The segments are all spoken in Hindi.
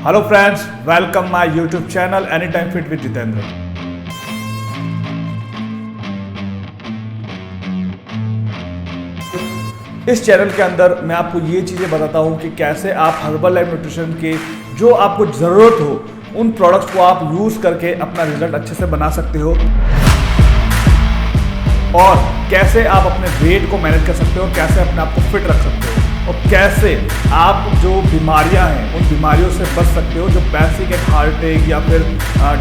Hello friends, welcome my YouTube channel any time fit with Jitendra. इस चैनल के अंदर मैं आपको ये चीज़ें बताता हूँ कि कैसे आप हर्बल लाइफ न्यूट्रिशन के जो आपको ज़रूरत हो उन प्रोडक्ट्स को आप यूज़ करके अपना रिजल्ट अच्छे से बना सकते हो और कैसे आप अपने वेट को मैनेज कर सकते हो, कैसे अपने आप को फिट रख सकते हो और कैसे आप जो बीमारियां हैं उन बीमारियों से बच सकते हो जो बेसिक एक हार्ट अटैक या फिर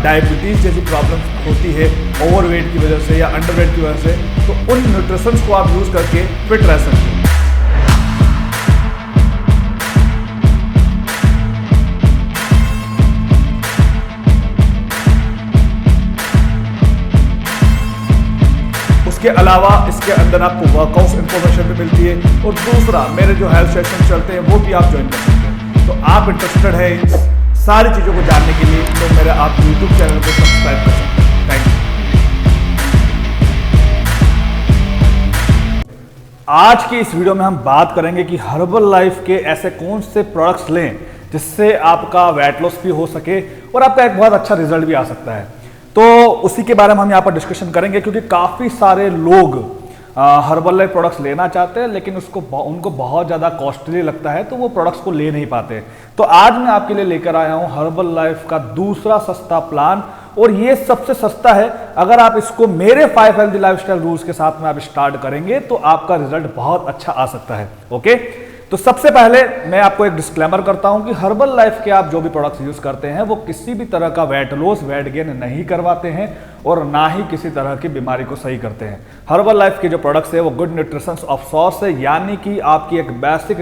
डायबिटीज़ जैसी प्रॉब्लम होती है ओवरवेट की वजह से या अंडरवेट की वजह से। तो उन न्यूट्रिशंस को आप यूज़ करके फिट रह सकते हो। इसके अलावा इसके अंदर आपको वर्कआउट इंफॉर्मेशन भी मिलती है और दूसरा मेरे जो हेल्थ सेशन चलते हैं वो भी आप ज्वाइन कर सकते हैं। तो आप इंटरेस्टेड है इन सारी चीज़ों को जानने के लिए तो मेरे आप यूट्यूब चैनल को सब्सक्राइब कर सकते हैं। Thank you. आज की इस वीडियो में हम बात करेंगे कि हर्बल लाइफ के ऐसे कौन से प्रोडक्ट्स लें जिससे आपका वेट लॉस भी हो सके और आपका एक बहुत अच्छा रिजल्ट भी आ सकता है। तो उसी के बारे में हम यहाँ पर डिस्कशन करेंगे क्योंकि काफ़ी सारे लोग हर्बल लाइफ प्रोडक्ट्स लेना चाहते हैं लेकिन उनको बहुत ज़्यादा कॉस्टली लगता है तो वो प्रोडक्ट्स को ले नहीं पाते। तो आज मैं आपके लिए लेकर आया हूँ हर्बल लाइफ का दूसरा सस्ता प्लान और ये सबसे सस्ता है। अगर आप इसको मेरे 5 हेल्दी लाइफस्टाइल रूल्स के साथ में आप स्टार्ट करेंगे तो आपका रिजल्ट बहुत अच्छा आ सकता है। ओके, तो सबसे पहले मैं आपको एक डिस्क्लेमर करता हूं कि हर्बल लाइफ के आप जो भी प्रोडक्ट्स यूज करते हैं वो किसी भी तरह का वेट लॉस वेट गेन नहीं करवाते हैं और ना ही किसी तरह की बीमारी को सही करते हैं। हर्बल लाइफ के जो प्रोडक्ट्स है वो गुड न्यूट्रिशन ऑफ सोर्स है, यानी कि आपकी एक बेसिक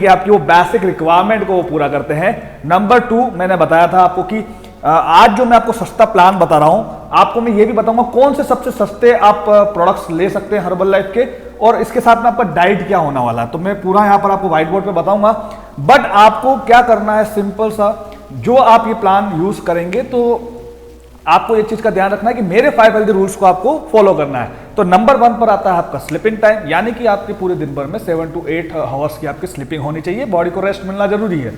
आपकी वो बेसिक रिक्वायरमेंट को वो पूरा करते हैं। नंबर 2, मैंने बताया था आपको कि आज जो मैं आपको सस्ता प्लान बता रहा हूं आपको मैं ये भी बताऊंगा कौन से सबसे सस्ते आप प्रोडक्ट्स ले सकते हैं हर्बल लाइफ के और इसके साथ में आपका डाइट क्या होने वाला है। तो मैं पूरा यहां पर आपको व्हाइट बोर्ड पे बताऊंगा, बट आपको क्या करना है सिंपल सा, जो आप ये प्लान यूज करेंगे तो आपको ये चीज का ध्यान रखना है कि मेरे 5 हेल्दी रूल्स को आपको फॉलो करना है। तो नंबर 1 पर आता है आपका स्लीपिंग टाइम, यानी कि आपकी पूरे दिन भर में 7 to 8 आवर्स की आपकी स्लीपिंग होनी चाहिए, बॉडी को रेस्ट मिलना जरूरी है।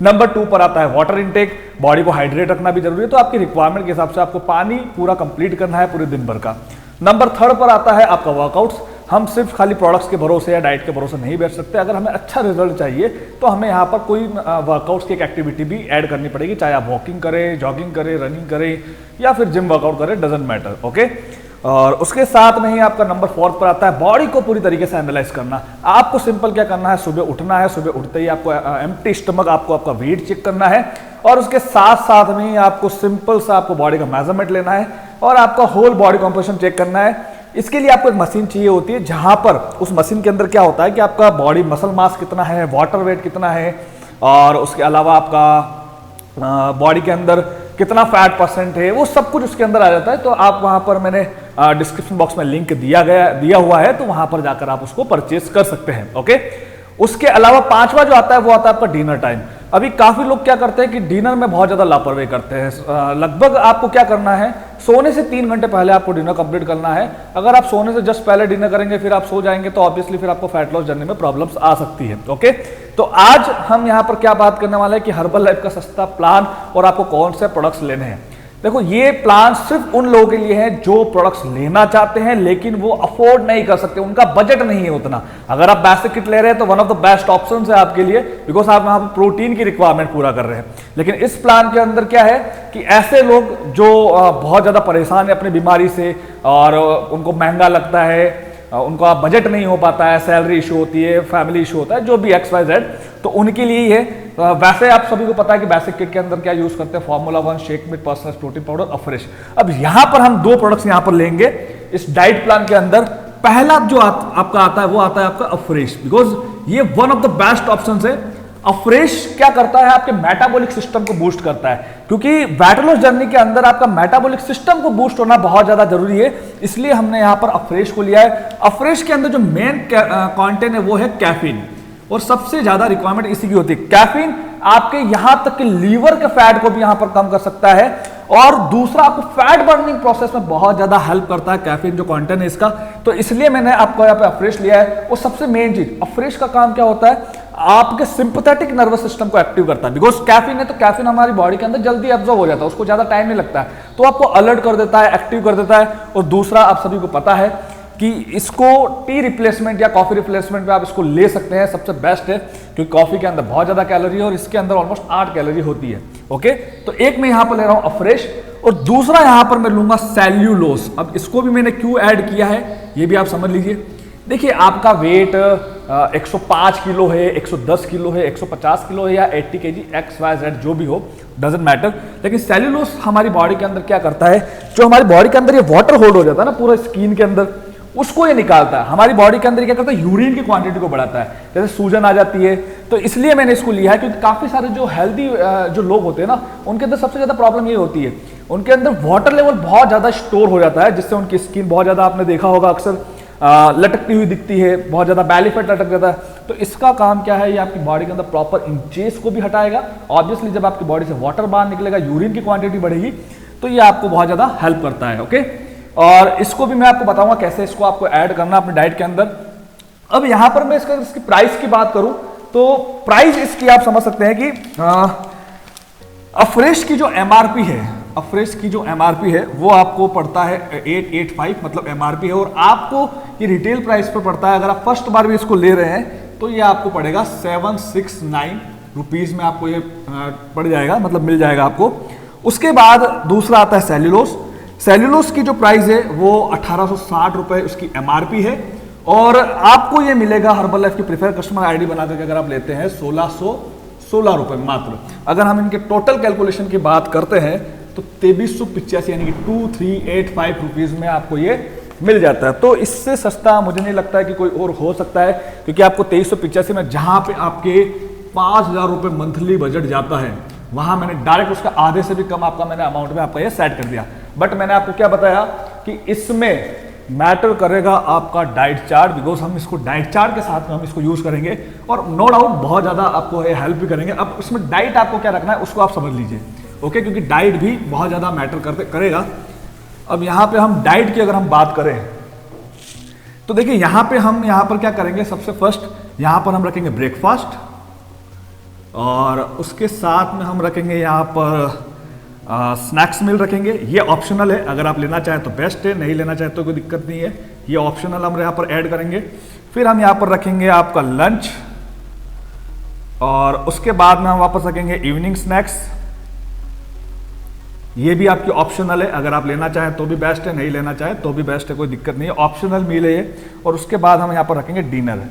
नंबर 2 पर आता है वाटर इनटेक, बॉडी को हाइड्रेट रखना भी जरूरी है, तो आपकी रिक्वायरमेंट के हिसाब से आपको पानी पूरा कंप्लीट करना है पूरे दिन भर का। नंबर 3 पर आता है आपका वर्कआउट्स। हम सिर्फ खाली प्रोडक्ट्स के भरोसे या डाइट के भरोसे नहीं बैठ सकते, अगर हमें अच्छा रिजल्ट चाहिए तो हमें यहाँ पर कोई वर्कआउट्स की एक एक्टिविटी भी ऐड करनी पड़ेगी, चाहे आप वॉकिंग करें, जॉगिंग करें, रनिंग करें या फिर जिम वर्कआउट करें, डजंट मैटर। ओके, और उसके साथ में ही आपका नंबर 4 पर आता है बॉडी को पूरी तरीके से एनालाइज करना। आपको सिंपल क्या करना है, सुबह उठना है, सुबह उठते ही आपको एम्प्टी स्टमक आपका वेट चेक करना है और उसके साथ साथ में ही आपको सिंपल सा आपको बॉडी का मेजरमेंट लेना है और आपका होल बॉडी कॉम्पोजिशन चेक करना है। इसके लिए आपको एक मशीन चाहिए होती है जहां पर उस मशीन के अंदर क्या होता है कि आपका बॉडी मसल मास कितना है, वाटर वेट कितना है और उसके अलावा आपका बॉडी के अंदर कितना फैट परसेंट है, वो सब कुछ उसके अंदर आ जाता है। तो आप वहां पर मैंने डिस्क्रिप्शन बॉक्स में लिंक दिया हुआ है, तो वहां पर जाकर आप उसको परचेस कर सकते हैं। ओके, उसके अलावा 5वां जो आता है वो आता है आपका डिनर टाइम। अभी काफी लोग क्या करते हैं कि डिनर में बहुत ज्यादा लापरवाही करते हैं। लगभग आपको क्या करना है, सोने से 3 घंटे पहले आपको डिनर कंप्लीट करना है। अगर आप सोने से जस्ट पहले डिनर करेंगे फिर आप सो जाएंगे तो ऑब्वियसली फिर आपको फैट लॉस जर्नी में प्रॉब्लम्स आ सकती है। ओके, तो आज हम यहाँ पर क्या बात करने वाले हैं कि हर्बल लाइफ का सस्ता प्लान और आपको कौन से प्रोडक्ट्स लेने हैं। देखो, ये प्लान सिर्फ उन लोगों के लिए है जो प्रोडक्ट्स लेना चाहते हैं लेकिन वो अफोर्ड नहीं कर सकते, उनका बजट नहीं है उतना। अगर आप बेसिक किट ले रहे हैं तो one of the best option है आपके लिए, बिकॉज आप वहां पर प्रोटीन की रिक्वायरमेंट पूरा कर रहे हैं। लेकिन इस प्लान के अंदर क्या है कि ऐसे लोग जो बहुत ज्यादा परेशान है अपनी बीमारी से और उनको महंगा लगता है, उनका बजट नहीं हो पाता है, सैलरी इशू होती है, फैमिली इशू होता है, जो भी XYZ, तो उनके लिए ही है। वैसे आप सभी को पता है कि बेसिक किट के अंदर क्या यूज करते हैं, फॉर्मूला 1 शेक मिट पर्सनल प्रोटीन पाउडर अफ्रेश। अब यहां पर हम 2 प्रोडक्ट्स यहां पर लेंगे इस डाइट प्लान के अंदर। पहला जो आपका आता है वो आता है आपका अफ्रेश, बिकॉज ये one of the best option है। अफ्रेश क्या करता है, आपके मेटाबॉलिक सिस्टम को बूस्ट करता है, क्योंकि वेट लॉस जर्नी के अंदर आपका मेटाबॉलिक सिस्टम को बूस्ट होना बहुत ज्यादा जरूरी है, इसलिए हमने यहां पर अफ्रेश को लिया है। अफ्रेश के अंदर जो मेन कंटेंट है वो है कैफीन और सबसे ज्यादा रिक्वायरमेंट इसी की होती है। कैफीन आपके यहां तक कि लीवर के फैट को भी यहां पर कम कर सकता है और दूसरा आपको फैट बर्निंग प्रोसेस में बहुत ज्यादा हेल्प करता है कैफीन जो कंटेंट है इसका। तो इसलिए मैंने आपको यहाँ पे अफ्रेश लिया है। और सबसे मेन चीज, अफ्रेश का काम क्या होता है, आपके सिंपैथेटिक नर्वस सिस्टम को एक्टिव करता है। बिकॉज कैफीन है तो कैफीन हमारी बॉडी के अंदर जल्दी एब्जॉर्ब हो जाता है, उसको ज्यादा टाइम नहीं लगता है, तो आपको अलर्ट कर देता है, एक्टिव कर देता है। और दूसरा, आप सभी को पता है कि इसको टी रिप्लेसमेंट या कॉफी रिप्लेसमेंट पे आप इसको ले सकते हैं, सबसे बेस्ट है, क्योंकि कॉफी के अंदर बहुत ज्यादा कैलोरी है और इसके अंदर ऑलमोस्ट 8 कैलोरी होती है। ओके, तो एक मैं यहां पर ले रहा हूं अफ्रेश और दूसरा यहां पर मैं लूंगा सेल्यूलोस। अब इसको भी मैंने क्यों ऐड किया है ये भी आप समझ लीजिए। देखिए, आपका वेट 105 किलो है, 110 किलो है, 150 किलो है या 80 केजी, XYZ जो भी हो, डजेंट मैटर। लेकिन सेल्यूलोस हमारी बॉडी के अंदर क्या करता है, जो हमारी बॉडी के अंदर ये वाटर होल्ड हो जाता है ना पूरा स्किन के अंदर, उसको ये निकालता है। हमारी बॉडी के अंदर क्या करता है, यूरिन की क्वांटिटी को बढ़ाता है, जैसे सूजन आ जाती है। तो इसलिए मैंने इसको लिया है, क्योंकि काफी सारे जो हेल्दी जो लोग होते हैं ना, उनके अंदर सबसे ज्यादा प्रॉब्लम ये होती है, उनके अंदर वाटर लेवल बहुत ज्यादा स्टोर हो जाता है, जिससे उनकी स्किन बहुत ज्यादा, आपने देखा होगा अक्सर लटकती हुई दिखती है, बहुत ज्यादा बेली फैट लटक जाता है। तो इसका काम क्या है, ये आपकी बॉडी के अंदर प्रॉपर इंचेस को भी हटाएगा। ऑब्वियसली जब आपकी बॉडी से वाटर बाहर निकलेगा, यूरिन की क्वांटिटी बढ़ेगी, तो ये आपको बहुत ज्यादा हेल्प करता है। ओके, और इसको भी मैं आपको बताऊंगा कैसे इसको आपको ऐड करना अपने डाइट के अंदर। अब यहां पर मैं इसकी प्राइस की बात करूं तो प्राइस इसकी आप समझ सकते हैं कि अफ्रेश की जो एमआरपी है, अफ्रेश की जो एमआरपी है वो आपको पड़ता है 885, मतलब एमआरपी है, और आपको ये रिटेल प्राइस पर पड़ता है, अगर आप फर्स्ट बार भी इसको ले रहे हैं तो ये आपको पड़ेगा 769 रुपीज में आपको ये पड़ जाएगा, मतलब मिल जाएगा आपको। उसके बाद दूसरा आता है सेल्यूलोस। सेल्यूलोस की जो प्राइस है वो 1860 रुपए उसकी एमआरपी है, और आपको ये मिलेगा हर्बल लाइफ की प्रीफर कस्टमर आईडी बना करके अगर आप लेते हैं 1616 रुपए मात्र। अगर हम इनके टोटल कैलकुलेशन की बात करते हैं तो 2385 यानी कि 2385 रुपीज में आपको ये मिल जाता है। तो इससे सस्ता मुझे नहीं लगता है कि कोई और हो सकता है, क्योंकि आपको 2385 में जहां पे आपके 5000 रुपए मंथली बजट जाता है, वहां मैंने डायरेक्ट उसका आधे से भी कम आपका मैंने अमाउंट में आपका ये सेट कर दिया। बट मैंने आपको क्या बताया कि इसमें मैटर करेगा आपका डाइट चार्ट, बिकॉज हम इसको डाइट चार्ट के साथ में हम इसको यूज करेंगे और नो डाउट बहुत ज्यादा आपको ये हेल्प भी करेंगे। अब उसमें डाइट आपको क्या रखना है उसको आप समझ लीजिए। ओके, क्योंकि डाइट भी बहुत ज्यादा मैटर करेगा। अब यहां पे हम डाइट की अगर हम बात करें तो देखिए, यहां पर क्या करेंगे, सबसे फर्स्ट यहां पर हम रखेंगे ब्रेकफास्ट, और उसके साथ में हम रखेंगे यहां पर स्नैक्स मील रखेंगे। ये ऑप्शनल है, अगर आप लेना चाहें तो बेस्ट है, नहीं लेना चाहें तो कोई दिक्कत नहीं है, ये ऑप्शनल हम यहाँ पर ऐड करेंगे। फिर हम यहाँ पर रखेंगे आपका लंच, और उसके बाद में हम वापस रखेंगे इवनिंग स्नैक्स। ये भी आपकी ऑप्शनल है, अगर आप लेना चाहें तो भी बेस्ट है, नहीं लेना चाहें तो भी बेस्ट है, कोई दिक्कत नहीं है, ऑप्शनल मील है ये। और उसके बाद हम यहाँ पर रखेंगे डिनर।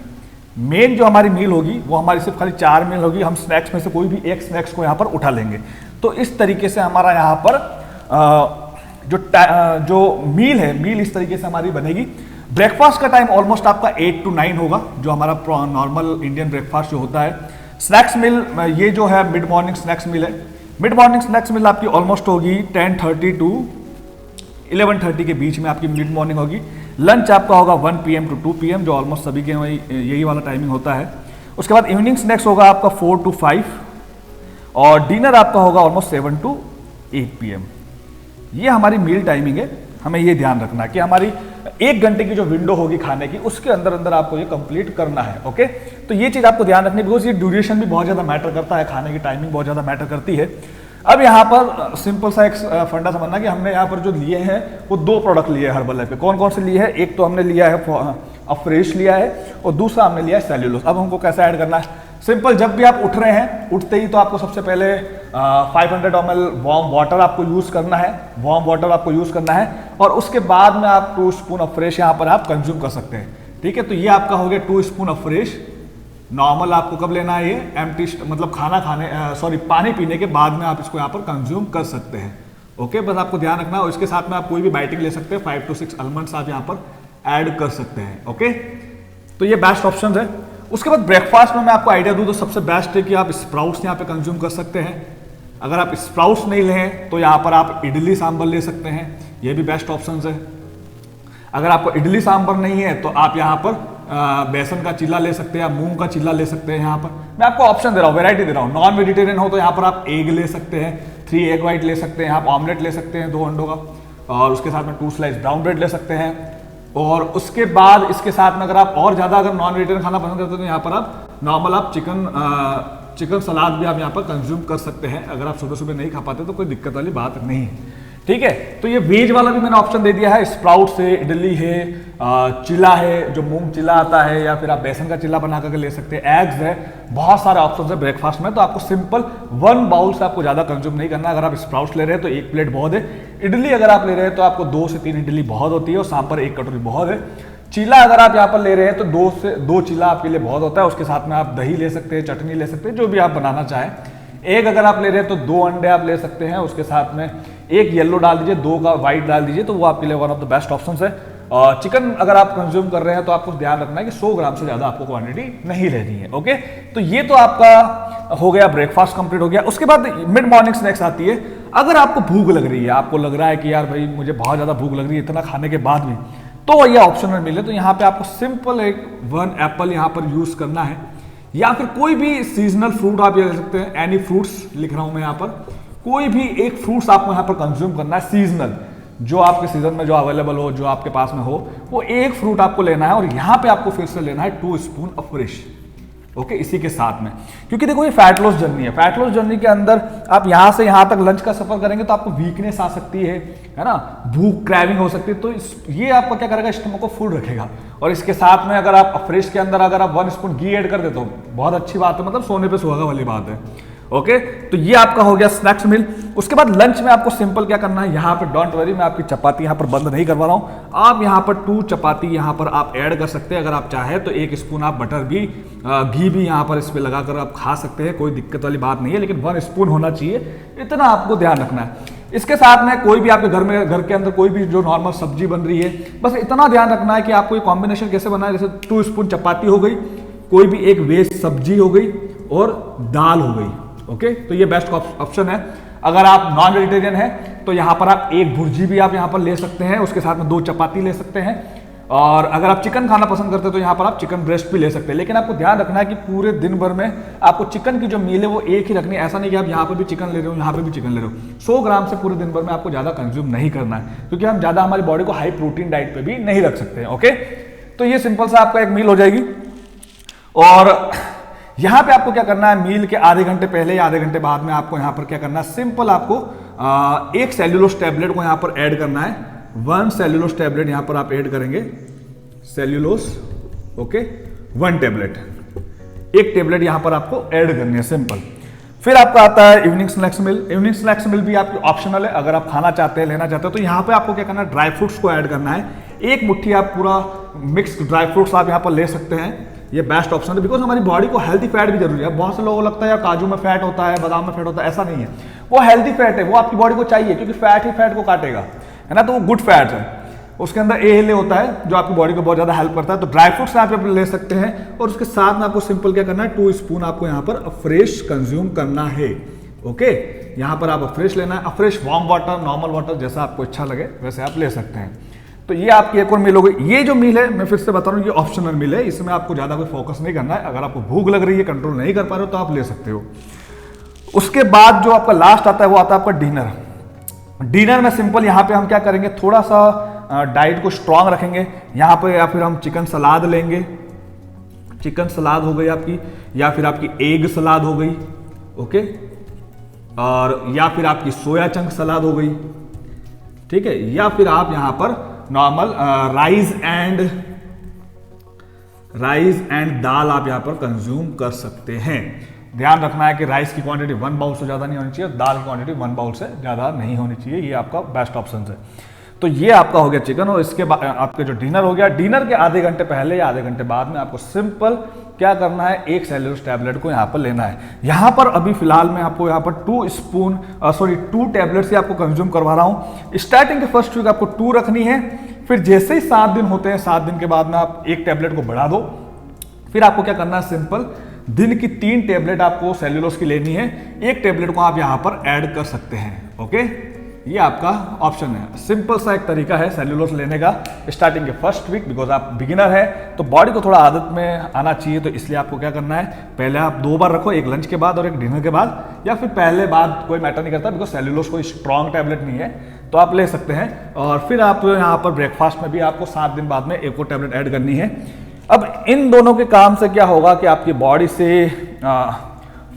मेन जो हमारी मील होगी वो हमारी सिर्फ खाली 4 मील होगी, हम स्नैक्स में से कोई भी एक स्नैक्स को यहाँ पर उठा लेंगे। तो इस तरीके से हमारा यहाँ पर जो मील है, मील इस तरीके से हमारी बनेगी। ब्रेकफास्ट का टाइम ऑलमोस्ट आपका 8 to 9 होगा, जो हमारा नॉर्मल इंडियन ब्रेकफास्ट जो होता है। स्नैक्स मील ये जो है मिड मॉर्निंग स्नैक्स मील है, मिड मॉर्निंग स्नैक्स मील आपकी ऑलमोस्ट होगी 10:30 to 11:30 के बीच में आपकी मिड मॉर्निंग होगी। लंच आपका होगा 1 PM to 2 PM, जो ऑलमोस्ट सभी के यही वाला टाइमिंग होता है। उसके बाद इवनिंग स्नैक्स होगा आपका 4 to 5, और डिनर आपका होगा ऑलमोस्ट 7 to 8 PM। ये हमारी मील टाइमिंग है। हमें ये ध्यान रखना कि हमारी 1 घंटे की जो विंडो होगी खाने की, उसके अंदर अंदर आपको ये कंप्लीट करना है। ओके, तो ये चीज आपको ध्यान रखनी, बिकॉज ये ड्यूरेशन भी बहुत ज्यादा मैटर करता है, खाने की टाइमिंग बहुत ज्यादा मैटर करती है। अब यहाँ पर सिंपल सा एक फंडा समझना कि हमने यहाँ पर जो लिए हैं वो 2 प्रोडक्ट लिए हैं हर्बल लाइफ के। कौन कौन से लिए हैं, एक तो हमने लिया है अफ्रेश लिया है, और दूसरा हमने लिया है सेल्यूलोस। अब हमको कैसे ऐड करना है, सिंपल, जब भी आप उठ रहे हैं, उठते ही तो आपको सबसे पहले 500 ml वार्म वाटर आपको यूज करना है, वार्म वाटर आपको यूज करना है, और उसके बाद में आप 2 स्पून अफ्रेश यहाँ पर आप कंज्यूम कर सकते हैं। ठीक है, तो ये आपका हो गया 2 स्पून अफ्रेश। नॉर्मल आपको कब लेना है, ये एम्प्टी, मतलब पानी पीने के बाद में आप इसको यहाँ पर कंज्यूम कर सकते हैं। ओके, बस आपको ध्यान रखना है। और इसके साथ में आप कोई भी बाइटिंग ले सकते हैं, 5 to 6 आलमंड्स आप यहाँ पर ऐड कर सकते हैं। ओके, तो ये बेस्ट ऑप्शन है। उसके बाद ब्रेकफास्ट में मैं आपको आइडिया दूं तो सबसे बेस्ट है कि आप स्प्राउट्स यहाँ पे कंज्यूम कर सकते हैं। अगर आप स्प्राउट्स नहीं लें तो यहाँ पर आप इडली सांभर ले सकते हैं, ये भी बेस्ट ऑप्शन है। अगर आपको इडली सांभर नहीं है तो आप यहाँ पर बेसन का चिल्ला ले सकते हैं या मूंग का चिल्ला ले सकते हैं। यहाँ पर मैं आपको ऑप्शन दे रहा हूँ, वैरायटी दे रहा हूँ। नॉन वेजिटेरियन हो तो यहाँ पर आप एग ले सकते हैं, 3 एग वाइट ले सकते हैं, आप ऑमलेट ले सकते हैं 2 अंडों का, और उसके साथ में 2 स्लाइस ब्राउन ब्रेड ले सकते हैं। और उसके बाद इसके साथ में अगर आप और ज़्यादा अगर नॉन वेजिटेरियन खाना पसंद करते हैं तो यहाँ पर आप नॉर्मल आप चिकन सलाद भी आप यहाँ पर कंज्यूम कर सकते हैं। अगर आप सुबह सुबह नहीं खा पाते तो कोई दिक्कत वाली बात नहीं है, ठीक है। तो ये वेज वाला भी मैंने ऑप्शन दे दिया है, स्प्राउट्स है, इडली है, चिला है, जो मूंग चिला आता है, या फिर आप बेसन का चिला बना करके ले सकते हैं, एग्स है, बहुत सारे ऑप्शन है ब्रेकफास्ट में। तो आपको सिंपल 1 बाउल से आपको ज़्यादा कंज्यूम नहीं करना है। अगर आप स्प्राउट्स ले रहे हैं तो 1 प्लेट बहुत है, इडली अगर आप ले रहे हैं तो आपको 2 से 3 इडली बहुत होती है, और सांभर 1 कटोरी बहुत है। चीला अगर आप यहाँ पर ले रहे हैं तो 2 से 2 चीला आपके लिए बहुत होता है, उसके साथ में आप दही ले सकते हैं, चटनी ले सकते हैं, जो भी आप बनाना चाहें। एग अगर आप ले रहे हैं तो 2 अंडे आप ले सकते हैं, उसके साथ में 1 येलो डाल दीजिए, 2 का व्हाइट डाल दीजिए, तो वो आपके लिए one of the best option है। और चिकन अगर आप कंज्यूम कर रहे हैं तो आपको ध्यान रखना है कि 100 ग्राम से ज़्यादा आपको क्वांटिटी नहीं लेनी है, ओके। तो ये तो आपका हो गया, ब्रेकफास्ट कंप्लीट हो गया। उसके बाद मिड मॉर्निंग स्नैक्स आती है। अगर आपको भूख लग रही है, आपको लग रहा है कि यार भाई मुझे बहुत ज़्यादा भूख लग रही है इतना खाने के बाद भी, तो ये ऑप्शनल मिले, तो यहाँ पे आपको सिंपल एक 1 एप्पल यहाँ पर यूज करना है, या फिर कोई भी सीजनल फ्रूट आप ये ले सकते हैं। एनी फ्रूट्स लिख रहा हूं मैं यहाँ पर, कोई भी एक फ्रूट्स आपको यहाँ पर कंज्यूम करना है सीजनल, जो आपके सीजन में जो अवेलेबल हो, जो आपके पास में हो, वो एक फ्रूट आपको लेना है। और यहाँ पे आपको फिर से लेना है 2 स्पून ऑफ फ्रेश, ओके, इसी के साथ में। क्योंकि देखो ये फैट लॉस जर्नी है, फैट लॉस जर्नी के अंदर आप यहाँ से यहाँ तक लंच का सफर करेंगे तो आपको वीकनेस आ सकती है ना, भूख क्रेविंग हो सकती है। तो ये आपका क्या करेगा, स्टमक को फुल रखेगा। और इसके साथ में अगर आप फ्रेश के अंदर अगर आप 1 स्पून घी ऐड कर देते हो, बहुत अच्छी बात है, मतलब सोने पे सुहागा वाली बात है, ओके। तो ये आपका हो गया स्नैक्स मील। उसके बाद लंच में आपको सिंपल क्या करना है, यहाँ पे डोंट वरी, मैं आपकी चपाती यहाँ पर बंद नहीं करवा रहा हूँ। आप यहाँ पर 2 चपाती यहाँ पर आप ऐड कर सकते हैं। अगर आप चाहे तो 1 स्पून आप बटर भी, घी भी यहाँ पर इस पर लगाकर आप खा सकते हैं, कोई दिक्कत वाली बात नहीं है, लेकिन 1 स्पून होना चाहिए, इतना आपको ध्यान रखना है। इसके साथ में कोई भी आपके घर के अंदर कोई भी जो नॉर्मल सब्जी बन रही है, बस इतना ध्यान रखना है कि आपको ये कॉम्बिनेशन कैसे बनाए। जैसे 2 स्पून चपाती हो गई, कोई भी एक वेज सब्जी हो गई, और दाल हो गई, ओके। तो ये बेस्ट ऑप्शन है। अगर आप नॉन वेजिटेरियन हैं तो यहाँ पर आप 1 भुर्जी भी आप यहाँ पर ले सकते हैं, उसके साथ में 2 चपाती ले सकते हैं। और अगर आप चिकन खाना पसंद करते हैं तो यहाँ पर आप चिकन ब्रेस्ट भी ले सकते हैं। लेकिन आपको ध्यान रखना है कि पूरे दिन भर में आपको चिकन की जो मील है वो एक ही रखनी है। ऐसा नहीं कि आप यहाँ पर भी चिकन ले रहे हो, यहाँ पर भी चिकन ले रहे हो। 100 ग्राम से पूरे दिन भर में आपको ज़्यादा कंज्यूम नहीं करना है, क्योंकि हम ज़्यादा हमारी बॉडी को हाई प्रोटीन डाइट पर भी नहीं रख सकते हैं, ओके। तो ये सिंपल सा आपका एक मील हो जाएगी। और यहाँ पे आपको क्या करना है, मील के आधे घंटे पहले या आधे घंटे बाद में आपको यहाँ पर क्या करना है, सिंपल आपको 1 सेल्यूलोज टैबलेट को यहाँ पर ऐड करना है। 1 सेल्यूलोज टैबलेट यहाँ पर आप ऐड करेंगे, सेल्यूलोज, ओके, 1 टैबलेट, 1 टैबलेट यहाँ पर आपको ऐड करनी है, सिंपल। फिर आपका आता है इवनिंग स्नैक्स मिल। इवनिंग स्नैक्स मिल भी आपकी ऑप्शनल है, अगर आप खाना चाहते हैं, लेना चाहते हो, तो यहाँ पे आपको क्या करना है, ड्राई फ्रूट्स को ऐड करना है। 1 मुट्ठी आप पूरा मिक्स ड्राई फ्रूट्स आप यहाँ पर ले सकते हैं। ये बेस्ट ऑप्शन है, बिकॉज हमारी बॉडी को हेल्दी फैट भी जरूरी है। बहुत से लोगों को लगता है यार काजू में फैट होता है, बादाम में फैट होता है, ऐसा नहीं है। वो हेल्दी फैट है, वो आपकी बॉडी को चाहिए, क्योंकि फैट ही फैट को काटेगा, है ना। तो वो गुड फैट है, उसके अंदर ALA होता है जो आपकी बॉडी को बहुत ज्यादा हेल्प करता है। तो ड्राई फ्रूट्स आप ले सकते हैं। और उसके साथ में आपको सिंपल क्या करना है, 2 स्पून आपको यहाँ पर फ्रेश कंज्यूम करना है, ओके। यहाँ पर आप फ्रेश लेना है, fresh warm water, normal water, जैसा आपको अच्छा लगे वैसे आप ले सकते हैं। तो ये आपकी एक और मील हो गई। ये जो मील है मैं फिर से बता रहा हूँ, ये ऑप्शनल मील है, इसमें आपको ज़्यादा कोई फोकस नहीं करना है। अगर आपको भूख लग रही है, कंट्रोल नहीं कर पा रहे हो, तो आप ले सकते हो। उसके बाद जो आपका लास्ट आता है वो आता है आपका डिनर। डिनर में सिंपल यहाँ पे हम क्या करेंगे, थोड़ा सा डाइट को स्ट्रांग रखेंगे यहाँ पे, या फिर हम चिकन सलाद लेंगे। चिकन सलाद हो गई आपकी, या फिर आपकी एग सलाद हो गई, ओके, और या फिर आपकी सोया चंक सलाद हो गई, ठीक है। या फिर आप यहाँ पर नॉर्मल राइस एंड दाल आप यहाँ पर कंज्यूम कर सकते हैं। ध्यान रखना है कि राइस की क्वांटिटी 1 बाउल से ज़्यादा नहीं होनी चाहिए, दाल की क्वांटिटी 1 बाउल से ज़्यादा नहीं होनी चाहिए। ये आपका बेस्ट ऑप्शन है। तो ये आपका हो गया चिकन। और इसके बाद आपके जो डिनर हो गया, डिनर के आधे घंटे पहले या आधे घंटे बाद में आपको सिंपल क्या करना है, 1 सेल्यूलोज टैबलेट को यहाँ पर लेना है। यहाँ पर अभी फिलहाल मैं आपको यहाँ पर 2 टैबलेट्स ही आपको कंज्यूम करवा रहा हूँ। स्टार्टिंग के फर्स्ट वीक आपको 2 रखनी है, फिर जैसे ही 7 दिन होते हैं, 7 दिन के बाद में आप 1 टैबलेट को बढ़ा दो। फिर आपको क्या करना है, सिंपल दिन की 3 टैबलेट आपको सेल्यूलोज की लेनी है। 1 टैबलेट को आप यहाँ पर ऐड कर सकते हैं, ओके। ये आपका ऑप्शन है। सिंपल सा एक तरीका है सेल्यूलोज लेने का स्टार्टिंग के फर्स्ट वीक, बिकॉज आप बिगिनर है तो बॉडी को थोड़ा आदत में आना चाहिए, तो इसलिए आपको क्या करना है, पहले आप 2 बार रखो, एक लंच के बाद और एक डिनर के बाद, या फिर पहले बाद कोई मैटर नहीं करता, बिकॉज सेल्यूलोज कोई स्ट्रॉन्ग टैबलेट नहीं है, तो आप ले सकते हैं। और फिर आप यहाँ पर ब्रेकफास्ट में भी आपको 7 दिन बाद में एक और टैबलेट ऐड करनी है। अब इन दोनों के काम से क्या होगा कि आपकी बॉडी से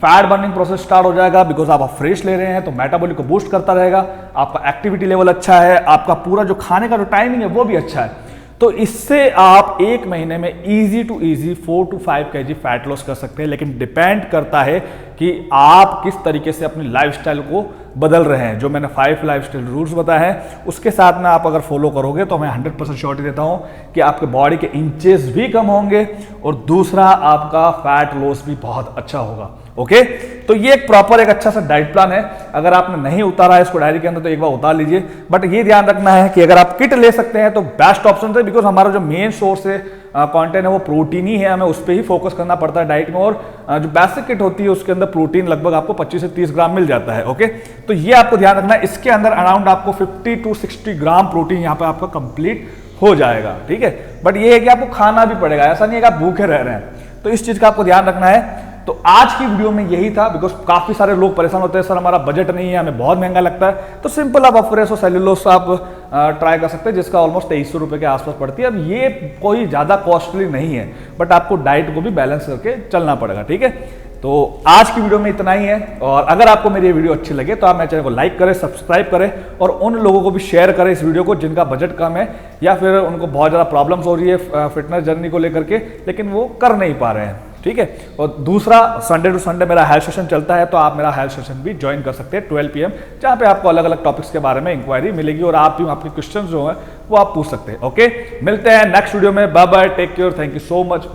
फैट बर्निंग प्रोसेस स्टार्ट हो जाएगा, बिकॉज आप फ्रेश ले रहे हैं तो मेटाबॉलिक को बूस्ट करता रहेगा, आपका एक्टिविटी लेवल अच्छा है, आपका पूरा जो खाने का जो टाइमिंग है वो भी अच्छा है। तो इससे आप 1 महीने में easy to easy 4 to 5 kg fat loss कर सकते हैं, लेकिन डिपेंड करता है कि आप किस तरीके से अपनी लाइफस्टाइल को बदल रहे हैं। जो मैंने 5 लाइफस्टाइल रूल्स बताए हैं उसके साथ में आप अगर फॉलो करोगे तो मैं 100% श्योरिटी देता हूं कि आपके बॉडी के इंचेस भी कम होंगे और दूसरा आपका फैट लॉस भी बहुत अच्छा होगा। ओके, तो ये एक प्रॉपर एक अच्छा सा डाइट प्लान है। अगर आपने नहीं उतारा है इसको डायरी के अंदर तो एक बार उतार लीजिए, बट ये ध्यान रखना है कि अगर आप किट ले सकते हैं तो बेस्ट ऑप्शन है, बिकॉज हमारा जो मेन सोर्स है कंटेंट है वो प्रोटीन ही है, हमें उस पर ही फोकस करना पड़ता है डाइट में। और जो बेसिक किट होती है उसके अंदर प्रोटीन लगभग आपको 25 से 30 ग्राम मिल जाता है। ओके, तो ये आपको ध्यान रखना है, इसके अंदर अराउंड आपको 50 to 60 ग्राम प्रोटीन यहाँ पे आपका कंप्लीट हो जाएगा। ठीक है, बट ये है कि आपको खाना भी पड़ेगा, ऐसा नहीं है कि आप भूखे रह रहे हैं, तो इस चीज का आपको ध्यान रखना है। तो आज की वीडियो में यही था, बिकॉज काफी सारे लोग परेशान होते हैं, सर हमारा बजट नहीं है, हमें बहुत महंगा लगता है, तो सिंपल आप अफ्रेसो सेल्यूलोज आप ट्राई कर सकते हैं, जिसका ऑलमोस्ट 2300 रुपए के आसपास पड़ती है। अब ये कोई ज्यादा कॉस्टली नहीं है, बट आपको डाइट को भी बैलेंस करके चलना पड़ेगा। ठीक है, तो आज की वीडियो में इतना ही है, और अगर आपको मेरी वीडियो अच्छी लगे तो आप मेरे चैनल को लाइक करें, सब्सक्राइब करें, और उन लोगों को भी शेयर करें इस वीडियो को जिनका बजट कम है या फिर उनको बहुत ज़्यादा प्रॉब्लम्स हो रही है फिटनेस जर्नी को लेकर के, लेकिन वो कर नहीं पा रहे हैं। ठीक है, और दूसरा संडे टू संडे मेरा हेल्थ सेशन चलता है, तो आप मेरा हेल्थ सेशन भी ज्वाइन कर सकते हैं 12 PM, जहाँ पे आपको अलग अलग टॉपिक्स के बारे में इंक्वायरी मिलेगी और आप भी आपके क्वेश्चन जो है वो आप पूछ सकते हैं। ओके, मिलते हैं नेक्स्ट वीडियो में, bye bye, take care, thank you so much.